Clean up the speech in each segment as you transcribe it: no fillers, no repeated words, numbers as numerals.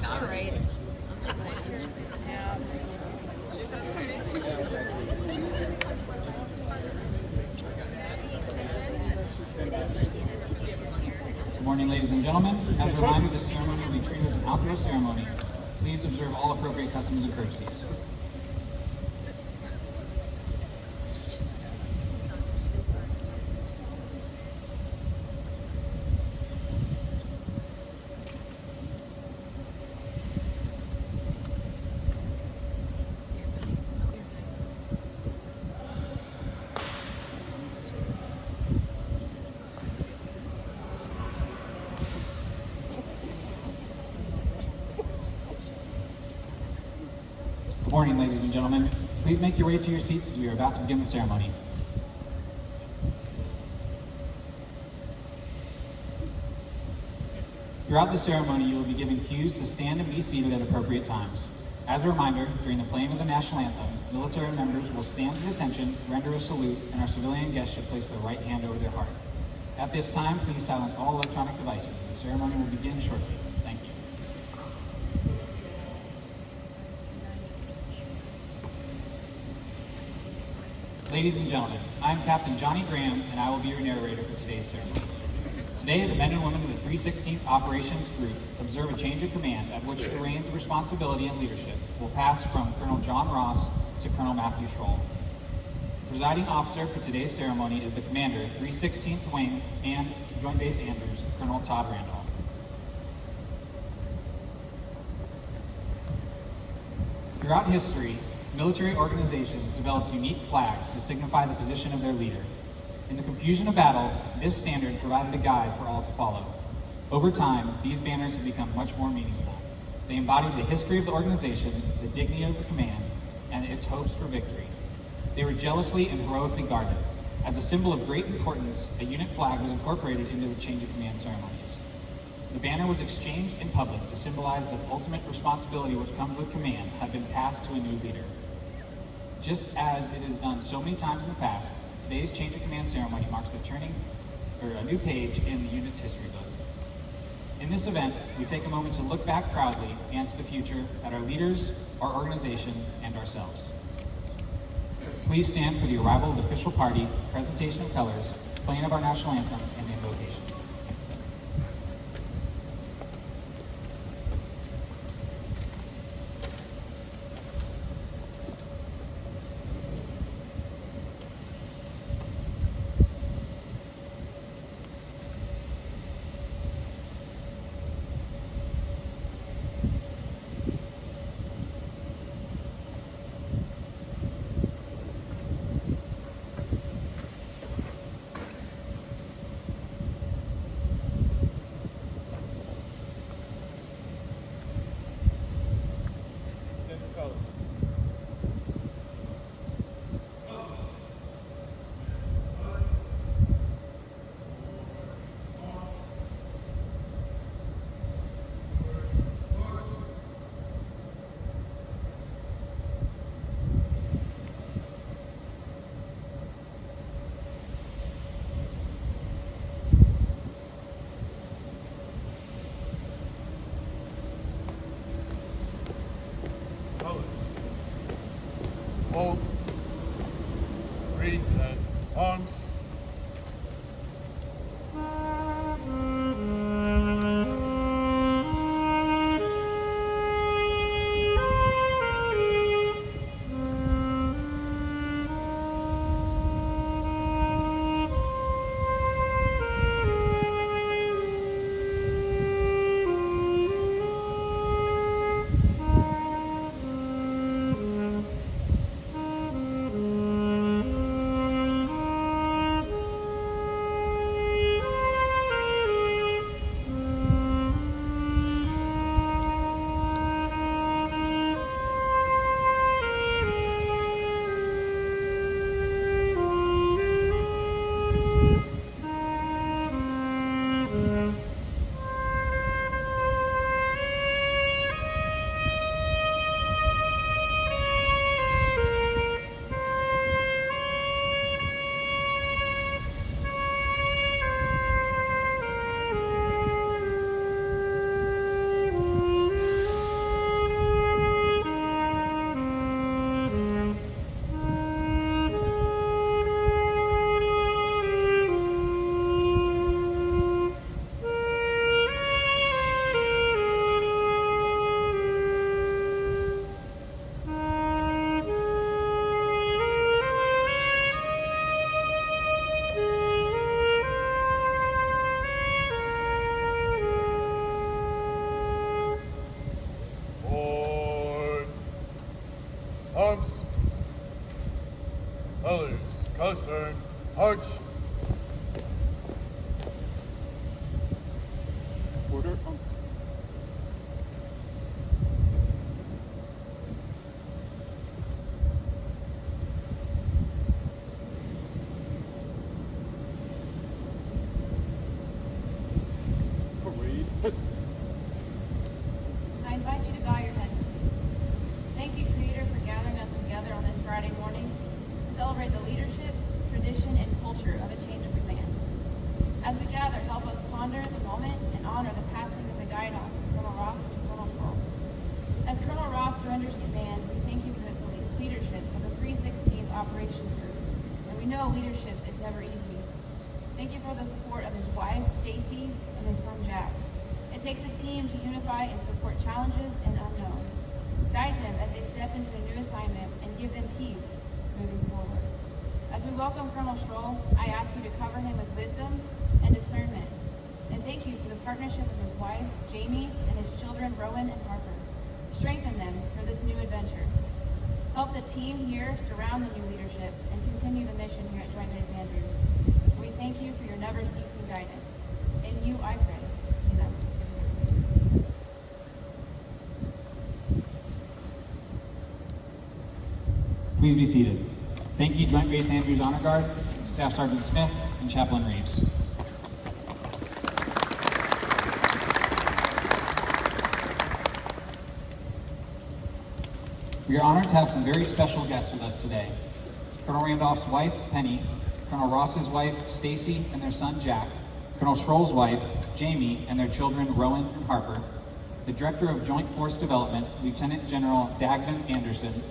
All right. Good morning, ladies and gentlemen. As a reminder, this ceremony will be treated as an outdoor ceremony. Please observe all appropriate customs and courtesies. Good morning, ladies and gentlemen. Please make your way to your seats as we are about to begin the ceremony. Throughout the ceremony, you will be given cues to stand and be seated at appropriate times. As a reminder, during the playing of the national anthem, military members will stand to attention, render a salute, and our civilian guests should place their right hand over their heart. At this time, please silence all electronic devices. The ceremony will begin shortly. Thank you. Ladies and gentlemen, I am Captain Johnny Graham, and I will be your narrator for today's ceremony. Today, the men and women of the 316th Operations Group observe a change of command at which the reins of responsibility and leadership will pass from Colonel John Ross to Colonel Matthew Schroll. The presiding officer for today's ceremony is the commander of 316th Wing and Joint Base Andrews, Colonel Todd Randolph. Throughout history, military organizations developed unique flags to signify the position of their leader. In the confusion of battle, this standard provided a guide for all to follow. Over time, these banners have become much more meaningful. They embodied the history of the organization, the dignity of the command, and its hopes for victory. They were jealously and heroically guarded. As a symbol of great importance, a unit flag was incorporated into the change of command ceremonies. The banner was exchanged in public to symbolize that ultimate responsibility which comes with command had been passed to a new leader. Just as it has done so many times in the past, today's change of command ceremony marks a new page in the unit's history book. In this event, we take a moment to look back proudly and to the future at our leaders, our organization, and ourselves. Please stand for the arrival of the official party, presentation of colors, playing of our national anthem, and the invocation. Hold, raise arms. Arms. Colors. Concern. March. Order. Arms. Parade. I invite you to bow your heads with me. Thank you, Creator, for gathering us together on this Friday morning to celebrate the leadership, tradition, and culture of a change of command. As we gather, help us ponder the moment and honor the passing of the guide on Colonel Ross to Colonel Schroll. As Colonel Ross surrenders command, we thank you for his leadership of the 316th Operations Group, and we know leadership is never easy. Thank you for the support of his wife, Stacy, and his son, Jack. It takes a team to unify and support challenges and unknowns. Guide them as they step into a new assignment and give them peace moving forward. As we welcome Colonel Schroll, I ask you to cover him with wisdom and discernment. And thank you for the partnership with his wife, Jamie, and his children, Rowan and Harper. Strengthen them for this new adventure. Help the team here surround the new leadership and continue the mission here at Joint Base Andrews. We thank you for your never-ceasing guidance. In you I pray. Amen. Please be seated. Thank you, Joint Base Andrews Honor Guard, Staff Sergeant Smith, and Chaplain Reeves. We are honored to have some very special guests with us today. Colonel Randolph's wife, Penny, Colonel Ross's wife, Stacy, and their son, Jack, Colonel Schroll's wife, Jamie, and their children, Rowan and Harper, the Director of Joint Force Development, Lieutenant General Dagman Anderson,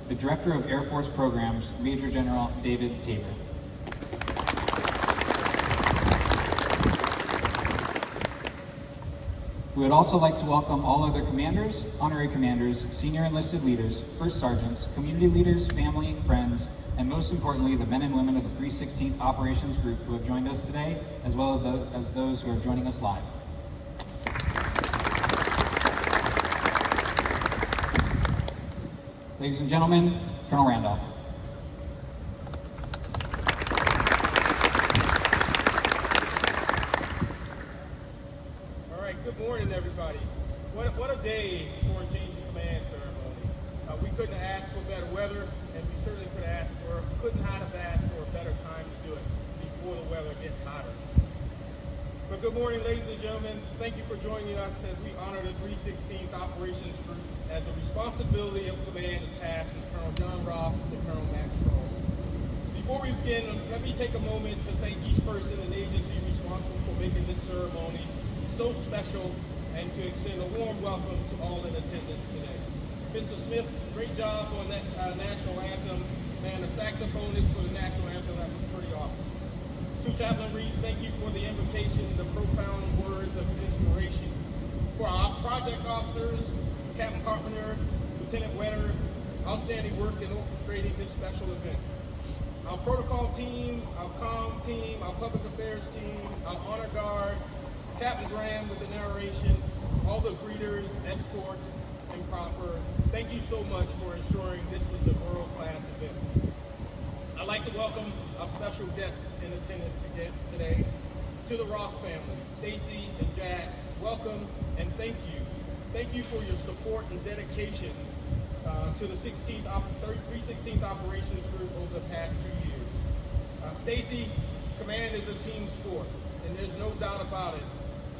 the Director of Air Force Programs, Major General David Tabor. We would also like to welcome all other commanders, honorary commanders, senior enlisted leaders, first sergeants, community leaders, family, friends, and most importantly, the men and women of the 316th Operations Group who have joined us today, as well as those who are joining us live. Ladies and gentlemen, Colonel Randolph. All right, good morning, everybody. What a day for a change of command ceremony. We couldn't have asked for better weather, and we certainly couldn't have asked for a better time to do it before the weather gets hotter. But good morning, ladies and gentlemen. Thank you for joining us as we honor the 316th Operations Group as the responsibility of command is passed from Colonel John Ross to Colonel Matt Schroll. Before we begin, let me take a moment to thank each person and agency responsible for making this ceremony so special and to extend a warm welcome to all in attendance today. Mr. Smith, great job on that national anthem. Man, the saxophonist for the national anthem, that was pretty awesome. To Chaplain Reeves, thank you for the invocation, the profound words of inspiration. For our project officers, Captain Carpenter, Lieutenant Wetter, outstanding work in orchestrating this special event. Our protocol team, our comm team, our public affairs team, our honor guard, Captain Graham with the narration, all the greeters, escorts, and proffer, thank you so much for ensuring this was a world-class event. I'd like to welcome our special guests in attendance today. To the Ross family, Stacy and Jack, welcome and thank you. Thank you for your support and dedication to the 316th Operations Group over the past 2 years. Stacy, command is a team sport, and there's no doubt about it.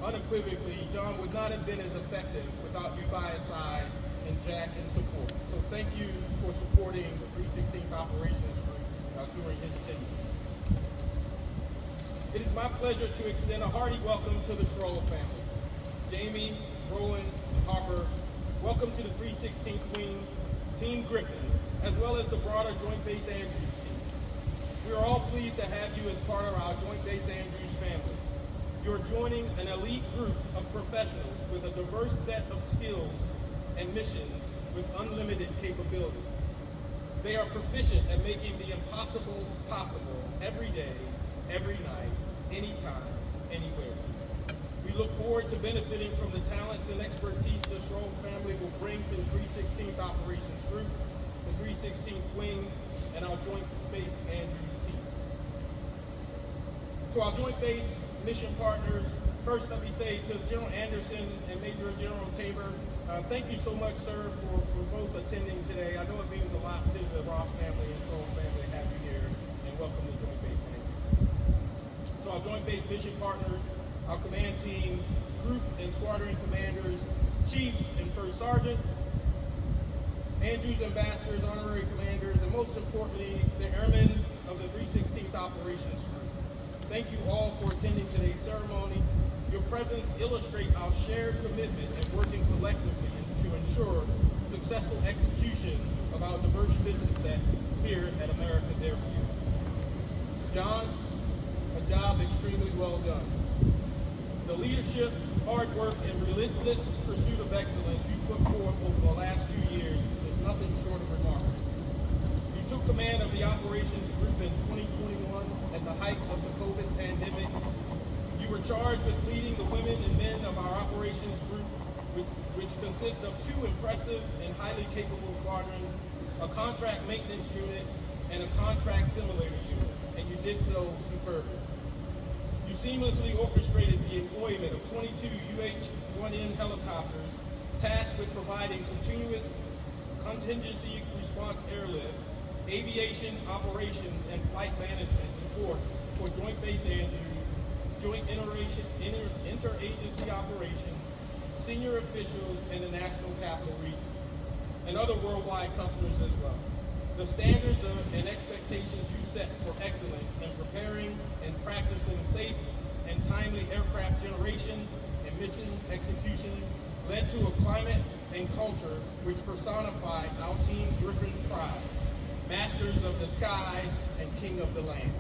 Unequivocally, John would not have been as effective without you by his side and Jack in support. So thank you for supporting the 316th Operations Group during his tenure. It is my pleasure to extend a hearty welcome to the Schroll family. Jamie, Rowan, and Harper, welcome to the 316th Wing, Team Griffin, as well as the broader Joint Base Andrews team. We are all pleased to have you as part of our Joint Base Andrews family. You're joining an elite group of professionals with a diverse set of skills and missions with unlimited capability. They are proficient at making the impossible possible every day, every night, anytime, anywhere. We look forward to benefiting from the talents and expertise the Schroll family will bring to the 316th Operations Group the 316th Wing, and our Joint Base Andrews team. To our Joint Base mission partners, first let me say to General Anderson and Major General Tabor, thank you so much, sir, for both attending today. I know it means a lot to the Ross family and Stroll family to have you here, and welcome to Joint Base Andrews. To our Joint Base mission partners, our command teams, group and squadron commanders, chiefs and first sergeants, Andrews ambassadors, honorary commanders, and most importantly, the airmen of the 316th Operations Group. Thank you all for attending today's ceremony. Your presence illustrates our shared commitment and working collectively to ensure successful execution of our diverse business sets here at America's Airfield. John, a job extremely well done. The leadership, hard work, and relentless pursuit of excellence you put forth over the last 2 years is nothing short of remarkable. You took command of the operations group in 2021 at the height of the COVID pandemic. You were charged with leading the women and men of our operations group, which consists of 2 impressive and highly capable squadrons, a contract maintenance unit, and a contract simulator unit, and you did so superbly. You seamlessly orchestrated the employment of 22 UH-1N helicopters tasked with providing continuous contingency response airlift, aviation operations, and flight management support for Joint Base Andrews, joint interagency operations, senior officials in the National Capital Region, and other worldwide customers as well. The standards and expectations you set for excellence in preparing and practicing safe and timely aircraft generation and mission execution led to a climate and culture which personified our team-driven pride, masters of the skies and king of the land.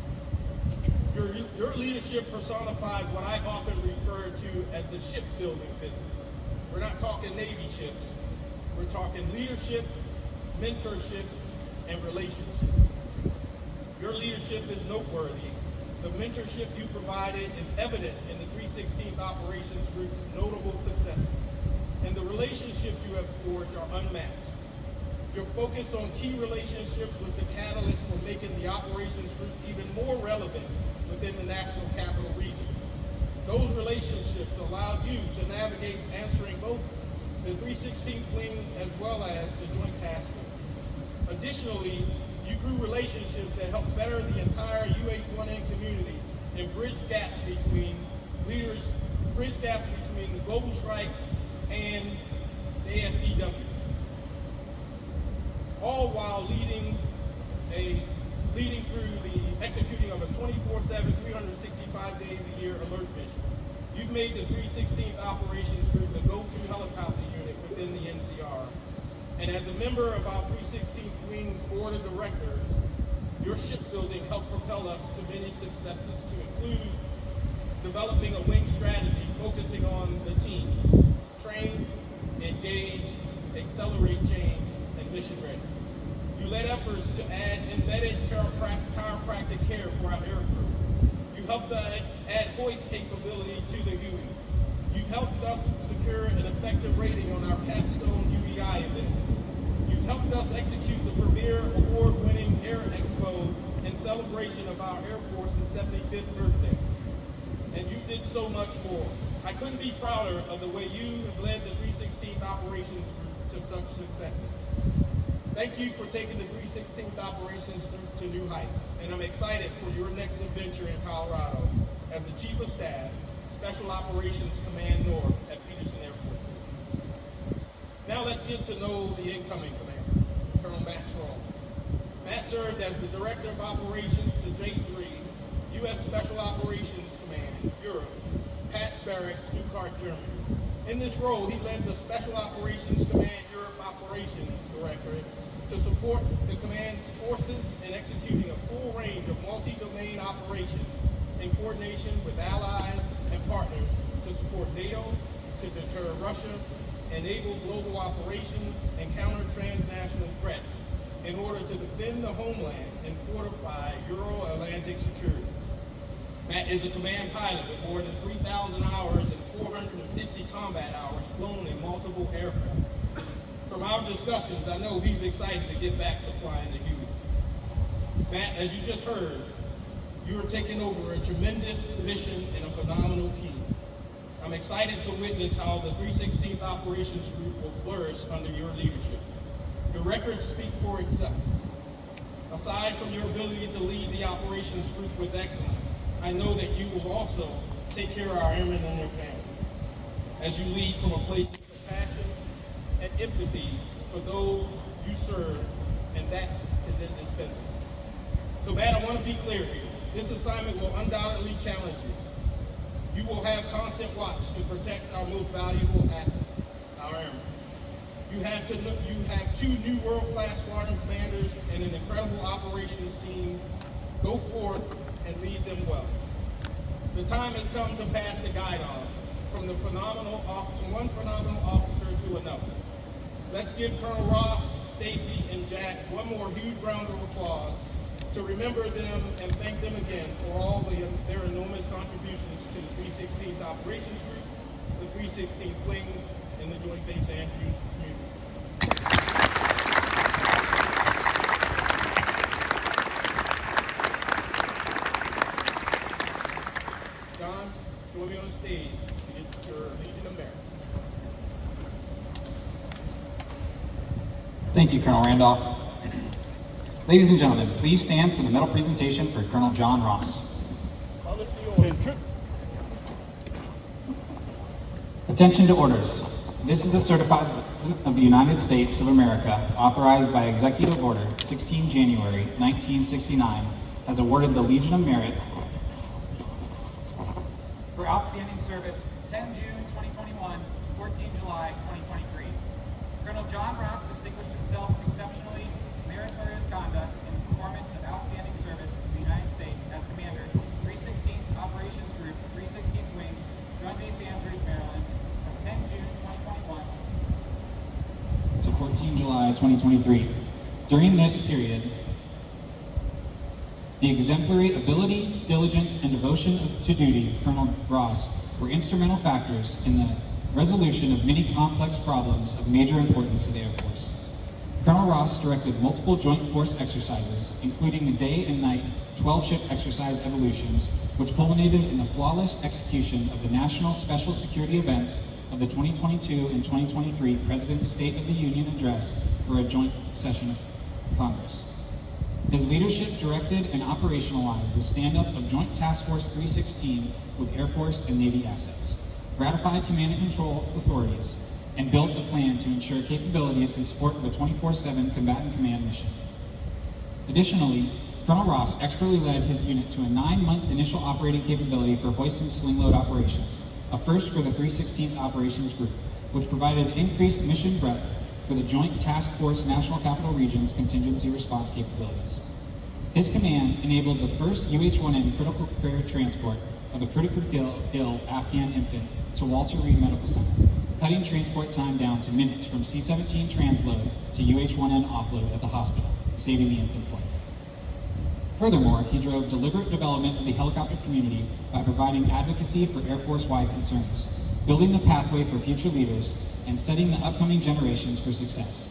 Your leadership personifies what I often refer to as the shipbuilding business. We're not talking Navy ships. We're talking leadership, mentorship, and relationships. Your leadership is noteworthy. The mentorship you provided is evident in the 316th Operations Group's notable successes, and the relationships you have forged are unmatched. Your focus on key relationships was the catalyst for making the Operations Group even more relevant within the National Capital Region. Those relationships allowed you to navigate answering both the 316th Wing as well as the Joint Task Force. Additionally, you grew relationships that helped better the entire UH-1N community and bridge gaps between the Global Strike and the AFDW, all while leading through the executing of a 24/7, 365 days a year alert mission. You've made the 316th Operations Group the go-to helicopter unit within the NCR. And as a member of our 316th Wing's Board of Directors, your shipbuilding helped propel us to many successes, to include developing a wing strategy focusing on the team: train, engage, accelerate change, and mission ready. You led efforts to add embedded chiropractic care for our aircrew. You helped add hoist capabilities to the Hueys. You've helped us secure an effective rating on our capstone UEI event. You've helped us execute the premier award-winning Air Expo in celebration of our Air Force's 75th birthday. And you did so much more. I couldn't be prouder of the way you have led the 316th Operations Group to such successes. Thank you for taking the 316th Operations Group to new heights, and I'm excited for your next adventure in Colorado as the Chief of Staff, Special Operations Command North at Peterson Air Force Base. Now let's get to know the incoming commander, Colonel Matt Schroll. Matt served as the Director of Operations to J3, U.S. Special Operations Command, Europe, Patch Barracks, Stuttgart, Germany. In this role, he led the Special Operations Command Europe Operations Directorate to support the command's forces in executing a full range of multi-domain operations in coordination with allies and partners to support NATO, to deter Russia, enable global operations, and counter transnational threats in order to defend the homeland and fortify Euro-Atlantic security. Matt is a command pilot with more than 3,000 hours and 450 combat hours flown in multiple aircraft. From our discussions, I know he's excited to get back to flying the Hueys. Matt, as you just heard, you are taking over a tremendous mission and a phenomenal team. I'm excited to witness how the 316th Operations Group will flourish under your leadership. Your records speak for itself. Aside from your ability to lead the operations group with excellence, I know that you will also take care of our airmen and their families as you lead from a place of compassion and empathy for those you serve, and that is indispensable. So, Matt, I want to be clear here. This assignment will undoubtedly challenge you. You will have constant watch to protect our most valuable asset, our airmen. You have two new world-class squadron commanders and an incredible operations team. Go forth and lead them well. The time has come to pass the guide on from one phenomenal officer to another. Let's give Colonel Ross, Stacy, and Jack one more huge round of applause to remember them and thank them again for all their enormous contributions to the 316th Operations Group, the 316th Wing, and the Joint Base Andrews community. John, join me on the stage to get your Legion of Merit. Thank you, Colonel Randolph. Ladies and gentlemen, please stand for the medal presentation for Colonel John Ross. Attention to orders. This is a certified President of the United States of America, authorized by Executive Order 16 January 1969, has awarded the Legion of Merit for outstanding service 10 June 2021 to 14 July 2023. Colonel John Ross distinguished himself with exceptionally meritorious conduct in the performance of outstanding service in the United States as Commander, 316th Operations Group, 316th Wing, Joint Base Andrews, Maryland, from 10 June 2021 to 14 July 2023. During this period, the exemplary ability, diligence, and devotion to duty of Colonel Ross were instrumental factors in the resolution of many complex problems of major importance to the Air Force. Colonel Ross directed multiple Joint Force exercises, including the day and night 12-ship exercise evolutions, which culminated in the flawless execution of the national special security events of the 2022 and 2023 President's State of the Union Address for a joint session of Congress. His leadership directed and operationalized the stand-up of Joint Task Force 316 with Air Force and Navy assets, ratified command and control authorities, and built a plan to ensure capabilities in support of a 24/7 combatant command mission. Additionally, Colonel Ross expertly led his unit to a 9-month initial operating capability for hoist and sling load operations, a first for the 316th Operations Group, which provided increased mission breadth for the Joint Task Force National Capital Region's contingency response capabilities. His command enabled the first UH-1N critical care transport of a critically ill Afghan infant to Walter Reed Medical Center, cutting transport time down to minutes from C-17 transload to UH-1N offload at the hospital, saving the infant's life. Furthermore, he drove deliberate development of the helicopter community by providing advocacy for Air Force-wide concerns, building the pathway for future leaders, and setting the upcoming generations for success.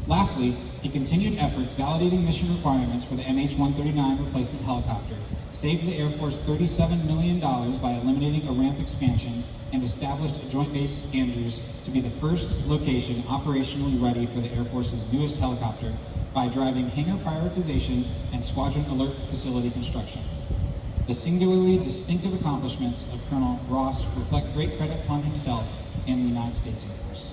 Lastly, he continued efforts validating mission requirements for the MH-139 replacement helicopter, saved the Air Force $37 million by eliminating a ramp expansion, and established a Joint Base Andrews to be the first location operationally ready for the Air Force's newest helicopter by driving hangar prioritization and squadron alert facility construction. The singularly distinctive accomplishments of Colonel Ross reflect great credit upon himself and the United States Air Force.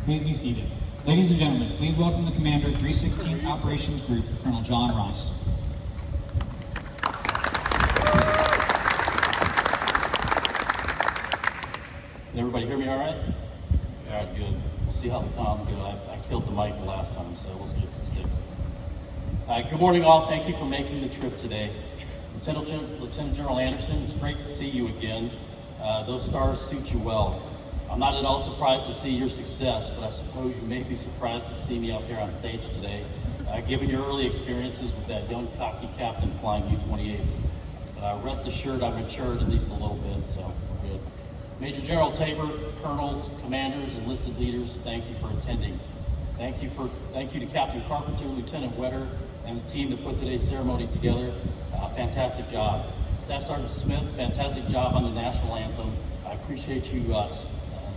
Please be seated. Ladies and gentlemen, please welcome the Commander, 316th Operations Group, Colonel John Ross. Can everybody hear me all right? right, good. We'll see how the comms go. I killed the mic the last time, so we'll see if it sticks. Good morning, all. Thank you for making the trip today. Lieutenant General Anderson, it's great to see you again. Those stars suit you well. I'm not at all surprised to see your success, but I suppose you may be surprised to see me up here on stage today, given your early experiences with that young cocky captain flying U-28s. Rest assured I've matured at least a little bit, so we're good. Major General Tabor, colonels, commanders, enlisted leaders, thank you for attending. Thank you to Captain Carpenter, Lieutenant Wetter, and the team that put today's ceremony together. Fantastic job. Staff Sergeant Smith, fantastic job on the national anthem. I appreciate you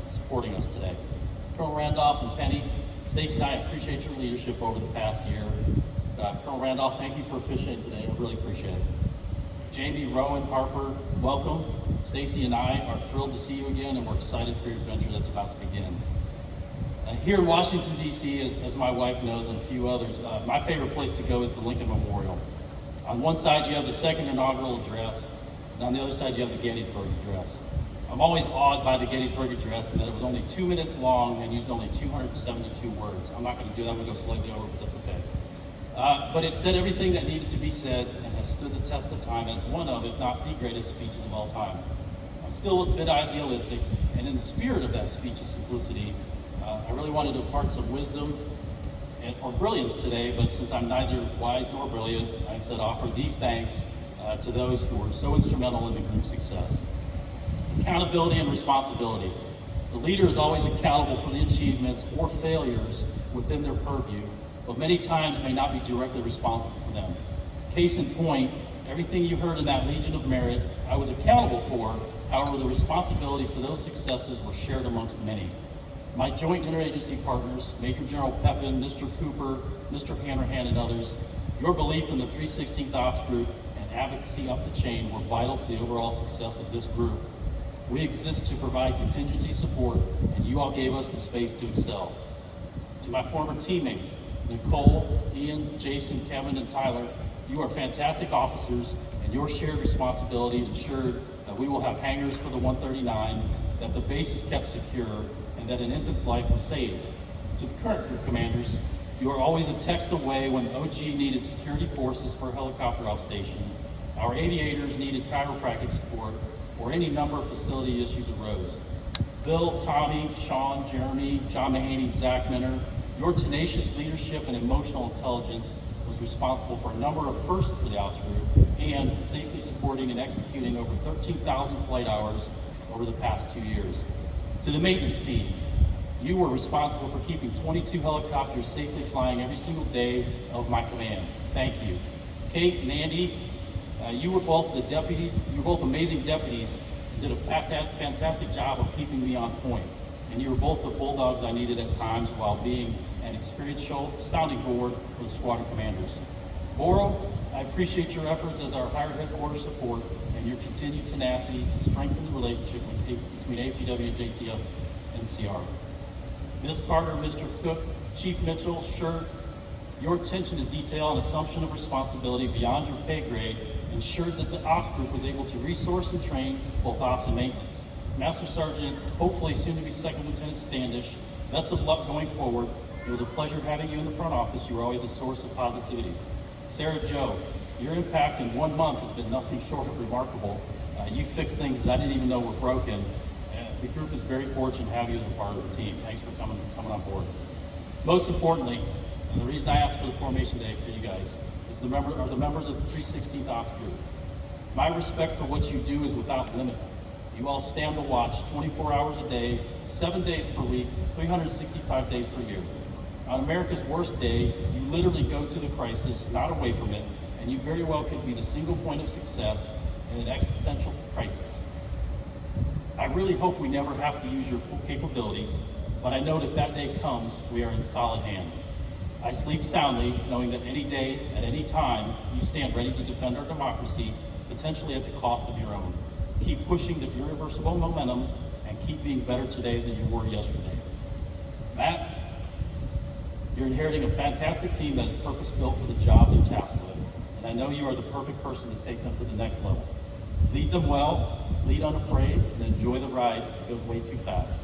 supporting us today. Colonel Randolph and Penny, Stacy and I appreciate your leadership over the past year. Colonel Randolph, thank you for officiating today. I really appreciate it. Jamie, Rowan, Harper, welcome. Stacy and I are thrilled to see you again, and we're excited for your adventure that's about to begin. Here in Washington, D.C., as my wife knows and a few others, my favorite place to go is the Lincoln Memorial. On one side, you have the second inaugural address, and on the other side, you have the Gettysburg Address. I'm always awed by the Gettysburg Address and that it was only 2 minutes long and used only 272 words. I'm not going to do that. I'm going to go slightly over, but that's okay. But it said everything that needed to be said and has stood the test of time as one of, if not the greatest speeches of all time. I'm still a bit idealistic, and in the spirit of that speech's simplicity, I really wanted to impart some wisdom or brilliance today, but since I'm neither wise nor brilliant, I instead offer these thanks to those who were so instrumental in the group's success. Accountability and responsibility. The leader is always accountable for the achievements or failures within their purview, but many times may not be directly responsible for them. Case in point, everything you heard in that Legion of Merit, I was accountable for. However, the responsibility for those successes were shared amongst many. My joint interagency partners, Major General Pepin, Mr. Cooper, Mr. Hanrahan, and others, your belief in the 316th Ops Group and advocacy up the chain were vital to the overall success of this group. We exist to provide contingency support, and you all gave us the space to excel. To my former teammates, Nicole, Ian, Jason, Kevin, and Tyler, you are fantastic officers, and your shared responsibility ensured that we will have hangars for the 139, that the base is kept secure, and that an infant's life was saved. To the current group commanders, you are always a text away when OG needed security forces for a helicopter off station, our aviators needed chiropractic support, or any number of facility issues arose. Bill, Tommy, Sean, Jeremy, John Mahaney, Zach Minner, your tenacious leadership and emotional intelligence was responsible for a number of firsts for the Ops Group and safely supporting and executing over 13,000 flight hours over the past 2 years. To the maintenance team, you were responsible for keeping 22 helicopters safely flying every single day of my command. Thank you. Kate and Andy, you were both the deputies. You were both amazing deputies and did a fantastic job of keeping me on point. And you were both the bulldogs I needed at times while being an experienced sounding board for the squadron commanders. Boro, I appreciate your efforts as our higher headquarters support and your continued tenacity to strengthen the relationship between AFTW and JTF and CR. Ms. Carter, Mr. Cook, Chief Mitchell, sure, your attention to detail and assumption of responsibility beyond your pay grade ensured that the Ops Group was able to resource and train both Ops and maintenance. Master Sergeant, hopefully soon to be Second Lieutenant Standish, best of luck going forward. It was a pleasure having you in the front office. You were always a source of positivity. Sarah Joe, your impact in 1 month has been nothing short of remarkable. You fixed things that I didn't even know were broken. The group is very fortunate to have you as a part of the team. Thanks for coming on board. Most importantly, and the reason I asked for the formation day for you guys, is the members of the 316th Ops Group. My respect for what you do is without limit. You all stand the watch 24 hours a day, 7 days per week, 365 days per year. On America's worst day, you literally go to the crisis, not away from it, and you very well could be the single point of success in an existential crisis. I really hope we never have to use your full capability, but I know if that day comes, we are in solid hands. I sleep soundly, knowing that any day, at any time, you stand ready to defend our democracy, potentially at the cost of your own. Keep pushing the irreversible momentum and keep being better today than you were yesterday. Matt, you're inheriting a fantastic team that is purpose-built for the job they're tasked with, and I know you are the perfect person to take them to the next level. Lead them well, lead unafraid, and enjoy the ride. It goes way too fast.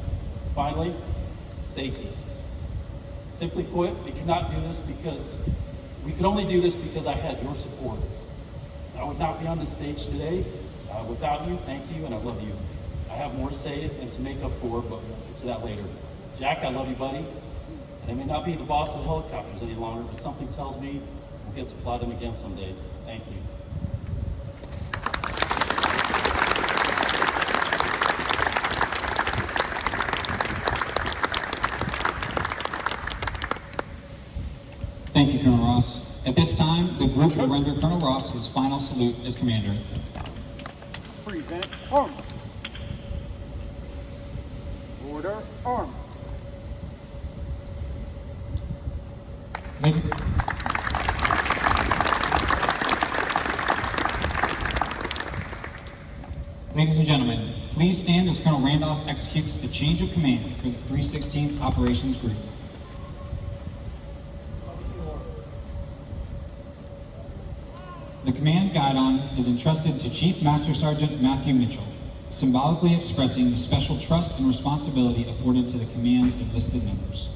Finally, Stacy. Simply put, we could only do this because I had your support. I would not be on this stage today without you. Thank you, and I love you. I have more to say and to make up for, but we'll get to that later. Jack, I love you, buddy. And I may not be the boss of the helicopters any longer, but something tells me we'll get to fly them again someday. Thank you. Thank you, Colonel Ross. At this time, the group will render Colonel Ross his final salute as commander. Present arms. Order arms. Ladies, Ladies and gentlemen, please stand as Colonel Randolph executes the change of command for the 316th Operations Group. The command guidon is entrusted to Chief Master Sergeant Matthew Mitchell, symbolically expressing the special trust and responsibility afforded to the command's enlisted members.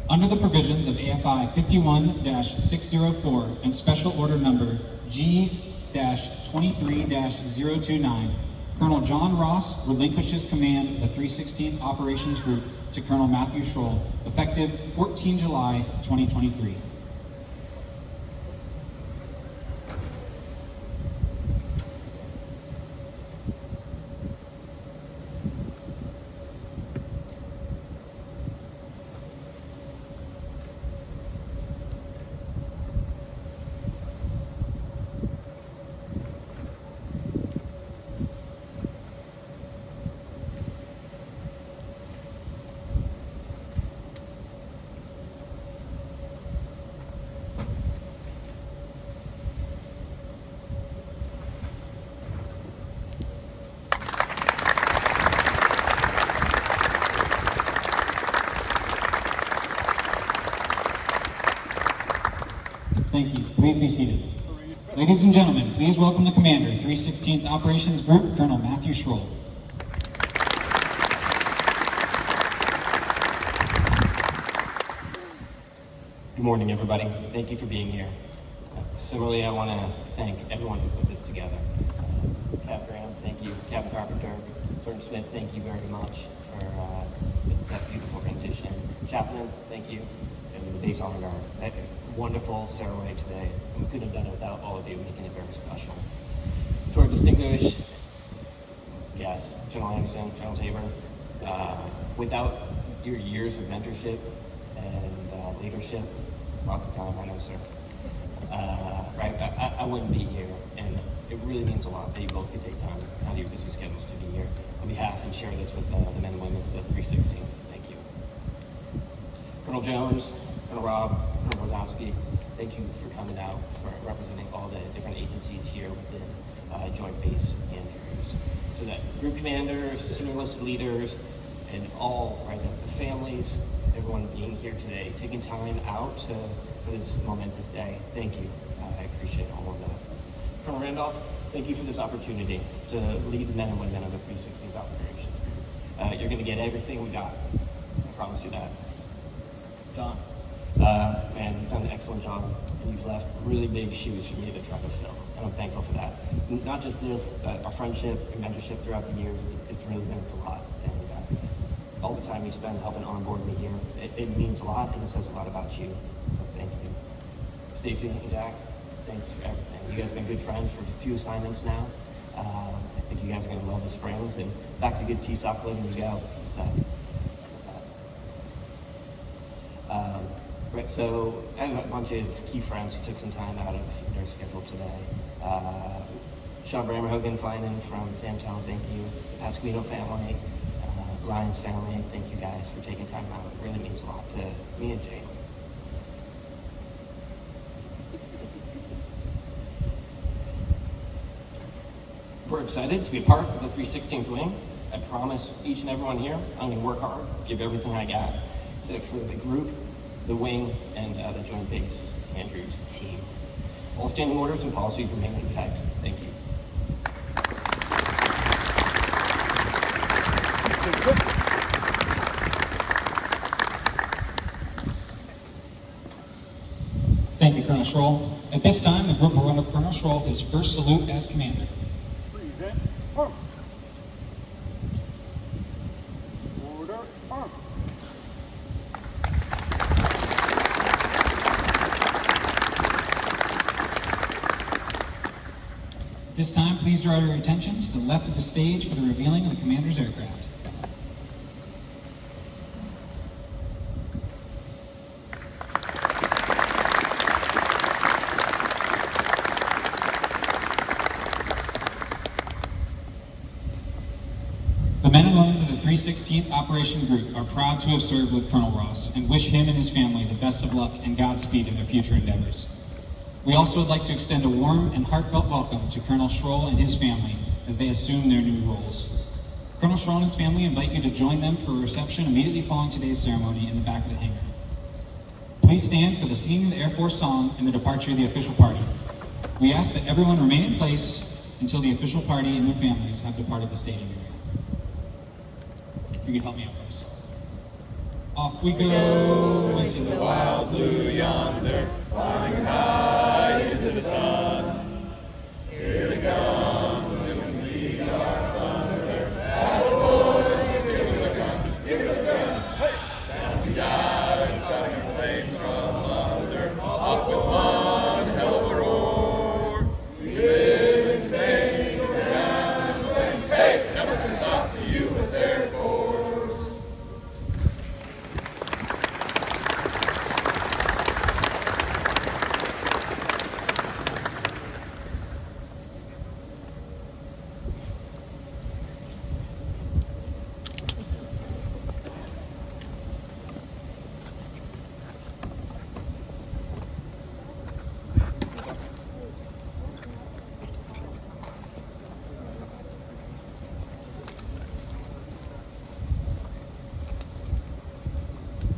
Under the provisions of AFI 51-604 and Special Order Number G-23-029, Colonel John Ross relinquishes command of the 316th Operations Group to Colonel Matthew Schroll, effective 14 July 2023. Thank you. Please be seated. Ladies and gentlemen, please welcome the commander, 316th Operations Group, Colonel Matthew Schroll. Good morning, everybody. Thank you for being here. Similarly, I want to thank everyone who put this together. Cap Graham, thank you. Captain Carpenter, Sergeant Smith, thank you very much for that beautiful rendition. Chaplain, thank you. And the base honor guard. That wonderful ceremony today. We couldn't have done it without all of you making it very special. To our distinguished guests, General Anderson, General Tabor, without your years of mentorship and leadership, lots of time, I know, sir. Right, I wouldn't be here, and it really means a lot that you both could take time out of your busy schedules to be here on behalf and share this with the men and women of the 316th. Thank you. Colonel Jones, Colonel Rob, Colonel Wazowski, thank you for coming out, for representing all the different agencies here within Joint Base Andrews. So that group commanders, senior enlisted leaders, and all, right, the families, everyone being here today, taking time out for this momentous day. Thank you. I appreciate all of that. Colonel Randolph, thank you for this opportunity to lead the men and women of the 316th Operations Group. You're going to get everything we got. I promise you that. John, man, you've done an excellent job, and you've left really big shoes for me to try to fill, and I'm thankful for that. Not just this, but our friendship and mentorship throughout the years, it's really meant a lot. And all the time you spend helping onboard me here, it means a lot, and it says a lot about you. So thank you. Stacy and Jack, thanks for everything. You guys have been good friends for a few assignments now. I think you guys are going to love the Springs, and back to good TSOC living you go. So, right, so I have a bunch of key friends who took some time out of their schedule today. Sean Bramerhogan flying in from Samtown, thank you. The Pasquino family, Ryan's family, thank you guys for taking time out. It really means a lot to me and Jane. We're excited to be a part of the 316th Wing. I promise each and everyone here, I'm going to work hard, give everything I got for the group, the wing, and the Joint Base Andrews team. All standing orders and policies remain in effect. Thank you. Colonel Schroll. At this time, the group will run up Colonel Schroll his first salute as commander. Present arms. Order arms. At this time, please draw your attention to the left of the stage for the revealing of the commander's aircraft. The men and women of the 316th Operation Group are proud to have served with Colonel Ross and wish him and his family the best of luck and Godspeed in their future endeavors. We also would like to extend a warm and heartfelt welcome to Colonel Schroll and his family as they assume their new roles. Colonel Schroll and his family invite you to join them for a reception immediately following today's ceremony in the back of the hangar. Please stand for the singing of the Air Force song and the departure of the official party. We ask that everyone remain in place until the official party and their families have departed the staging area. If you could help me out, please. Off we go into the wild blue yonder, flying high into the sun. Here they come.